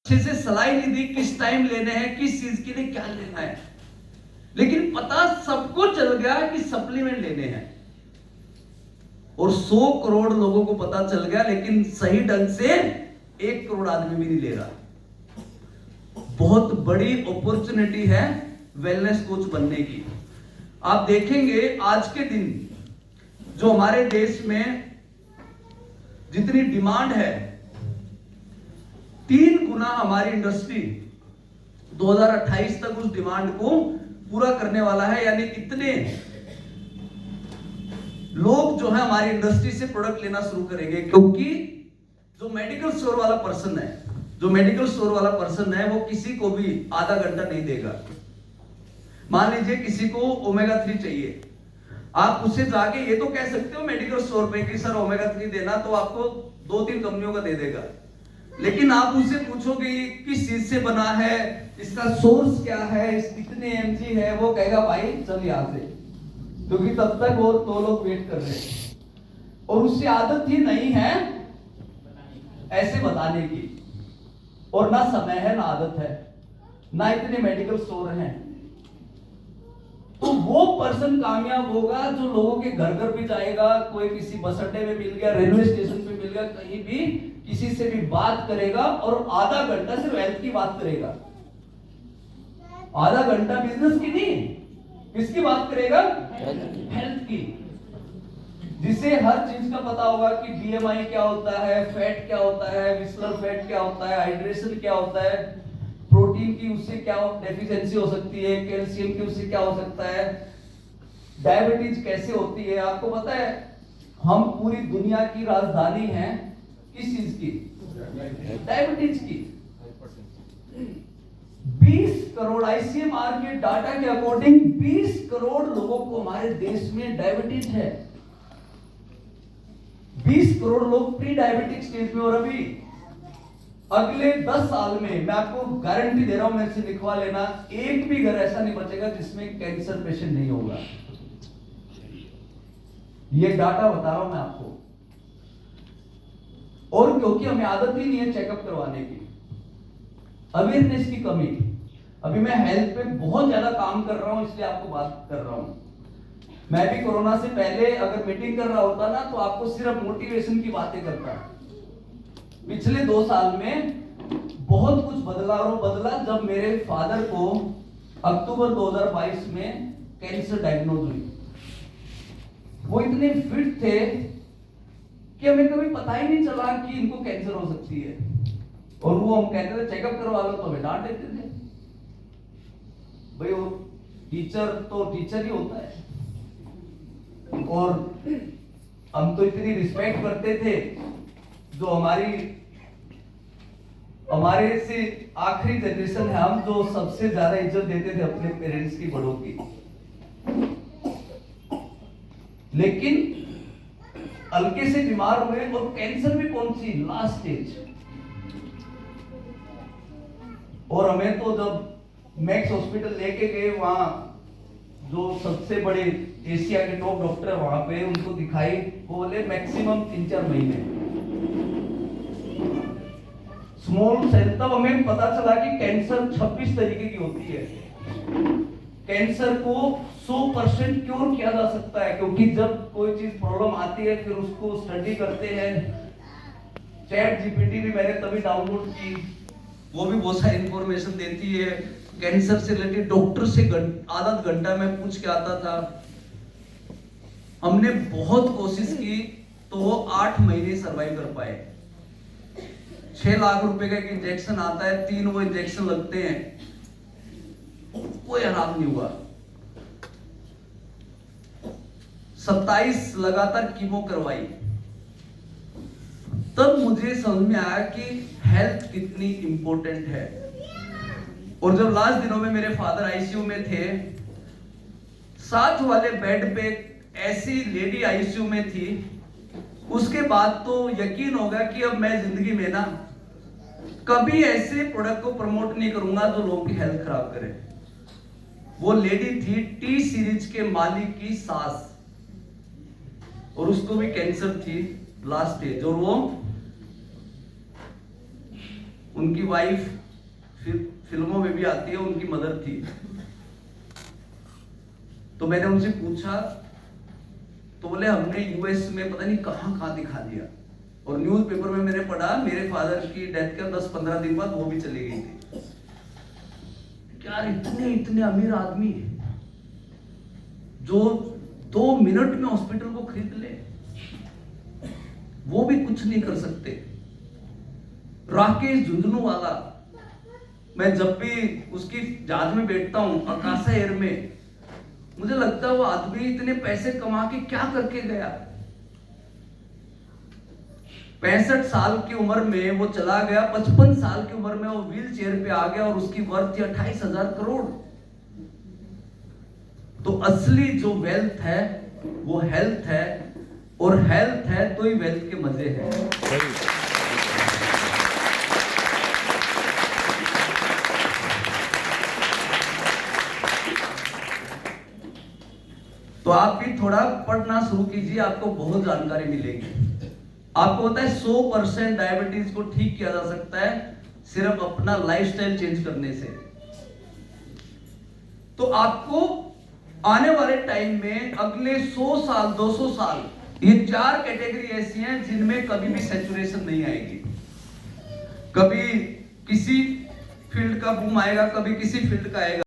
अच्छे से सलाह नहीं दी किस टाइम लेने हैं, किस चीज के लिए क्या लेना है, लेकिन पता सबको चल गया कि सप्लीमेंट लेने हैं। और 100 करोड़ लोगों को पता चल गया, लेकिन सही ढंग से 1 करोड़ आदमी भी नहीं ले रहा। बहुत बड़ी अपॉर्चुनिटी है वेलनेस कोच बनने की। आप देखेंगे आज के दिन जो हमारे देश में जितनी डिमांड है, 3 गुना हमारी इंडस्ट्री 2028 तक उस डिमांड को पूरा करने वाला है। यानी इतने लोग जो है हमारी इंडस्ट्री से प्रोडक्ट लेना शुरू करेंगे, क्योंकि जो मेडिकल स्टोर वाला पर्सन है वो किसी को भी आधा घंटा नहीं देगा। मान लीजिए किसी को ओमेगा 3 चाहिए, आप उससे जाके ये तो कह सकते हो मेडिकल स्टोर पे कि सर ओमेगा 3 देना, तो आपको 2-3 कंपनियों का दे देगा। लेकिन आप उससे पूछोगे किस चीज से बना है, इसका सोर्स क्या है, कितने एमजी है, वो कहेगा भाई चल यहां से, क्योंकि तब तक और 2 लोग वेट कर रहे हैं और उससे आदत ही नहीं है ऐसे बताने की, और ना समय है ना आदत है, ना इतने मेडिकल स्टोर हैं। तो वो पर्सन कामयाब होगा जो लोगों के घर घर भी जाएगा, कोई किसी बस अड्डे में मिल गया, रेलवे स्टेशन पे मिल गया, कहीं भी किसी से भी बात करेगा और आधा घंटा सिर्फ हेल्थ की बात करेगा। आधा घंटा बिजनेस की नहीं, किसकी बात करेगा? हेल्थ की, जिसे हर चीज का पता होगा कि बीएमआई क्या होता है, फैट क्या होता है, विस्लर फैट क्या होता है, हाइड्रेशन क्या होता है, प्रोटीन की उससे क्या डेफिशिएंसी हो सकती है, कैल्शियम की उससे क्या हो सकता है, डायबिटीज कैसे होती है। आपको पता है हम पूरी दुनिया की राजधानी हैं किस चीज की? डायबिटीज की। 20 करोड़ आईसीएमआर के डाटा के अकॉर्डिंग 20 करोड़ लोगों को हमारे देश में डायबिटीज है। 20 करोड़ लोग प्री डायबिटिक स्टेज में, और अभी अगले 10 साल में मैं आपको गारंटी दे रहा हूं, मेरे से लिखवा लेना, एक भी घर ऐसा नहीं बचेगा जिसमें कैंसर पेशेंट नहीं होगा। ये डाटा बता रहा हूं मैं आपको। और क्योंकि हमें आदत ही नहीं है चेकअप करवाने की, अवेयरनेस की कमी। अभी मैं हेल्थ पे बहुत ज्यादा काम कर रहा हूं, इसलिए आपको बात कर रहा हूं। मैं भी कोरोना से पहले अगर मीटिंग कर रहा होता ना, तो आपको सिर्फ मोटिवेशन की बातें करता। पिछले 2 साल में बहुत कुछ बदला जब मेरे फादर को अक्टूबर 2022 में कैंसर डायग्नोज हुई। वो इतने फिट थे कि हमें कभी पता ही नहीं चला कि इनको कैंसर हो सकती है, और वो हम कहते थे चेकअप करवा लो, तो हमें डांट देते थे। भाई वो टीचर तो टीचर ही होता है, और हम तो इतनी रिस्पेक्ट करते थे, जो हमारे से आखिरी जनरेशन है, हम जो सबसे ज्यादा इज्जत देते थे अपने पेरेंट्स की, बड़ों की। लेकिन हल्के से बीमार हुए, और कैंसर भी कौन सी लास्ट स्टेज। और हमें तो जब मैक्स हॉस्पिटल लेके गए, वहां जो सबसे बड़े एशिया के टॉप डॉक्टर वहां पे, उनको दिखाई, वो बोले मैक्सिमम 3-4 महीने स्मॉल सेल। तब हमें पता चला कि कैंसर 26 तरीके की होती है। कैंसर को 100% क्योर किया जा सकता है, क्योंकि जब कोई चीज प्रॉब्लम आती है फिर उसको स्टडी करते हैं। चैट जीपीटी भी मैंने तभी डाउनलोड की, वो भी बहुत सारी इंफॉर्मेशन देती है कैंसर से रिलेटेड। डॉक्टर से आधा घंटा में पूछ के आता था। हमने बहुत कोशिश की, तो वो 8 महीने सर्वाइव कर पाए। 6 लाख रुपए का एक इंजेक्शन आता है, 3 वो इंजेक्शन लगते हैं, कोई आराम नहीं हुआ। 27 लगातार कीमो करवाई। तब मुझे समझ में आया कि हेल्थ कितनी इंपॉर्टेंट है। और जब लास्ट दिनों में मेरे फादर आईसीयू में थे, साथ वाले बेड पे ऐसी लेडी आईसीयू में थी, उसके बाद तो यकीन होगा कि अब मैं जिंदगी में ना कभी ऐसे प्रोडक्ट को प्रमोट नहीं करूंगा जो लोगों की हेल्थ खराब करे। वो लेडी थी टी सीरीज के मालिक की सास, और उसको भी कैंसर थी लास्ट स्टेज, और वो उनकी वाइफ फिल्मों में भी आती है, उनकी मदर थी। तो मैंने उनसे पूछा तो बोले हमने यूएस में पता नहीं कहां कहां दिखा दिया, और न्यूज़पेपर में मैंने पढ़ा मेरे फादर की डेथ के 10-15 दिन बाद वो भी चली गई थी। क्या इतने इतने अमीर आदमी जो 2 मिनट में हॉस्पिटल को खरीद ले, वो भी कुछ नहीं कर सकते। राकेश झुंझुनूवाला, मैं जब भी उसकी जहाज में बैठता हूं आकाशा एयर में, मुझे लगता है वो आदमी इतने पैसे कमा के क्या करके गया। 65 साल की उम्र में वो चला गया, 55 साल की उम्र में वो व्हील चेयर पे आ गया और उसकी वर्थ थी 28,000 करोड़। तो असली जो वेल्थ है वो हेल्थ है, और हेल्थ है तो ही वेल्थ के मजे हैं। तो आप भी थोड़ा पढ़ना शुरू कीजिए, आपको बहुत जानकारी मिलेगी। आपको पता है 100% डायबिटीज को ठीक किया जा सकता है सिर्फ अपना लाइफस्टाइल चेंज करने से। तो आपको आने वाले टाइम में अगले 100 साल 200 साल ये 4 कैटेगरी ऐसी हैं जिनमें कभी भी सैचुरेशन नहीं आएगी। कभी किसी फील्ड का बूम आएगा, कभी किसी फील्ड का आएगा।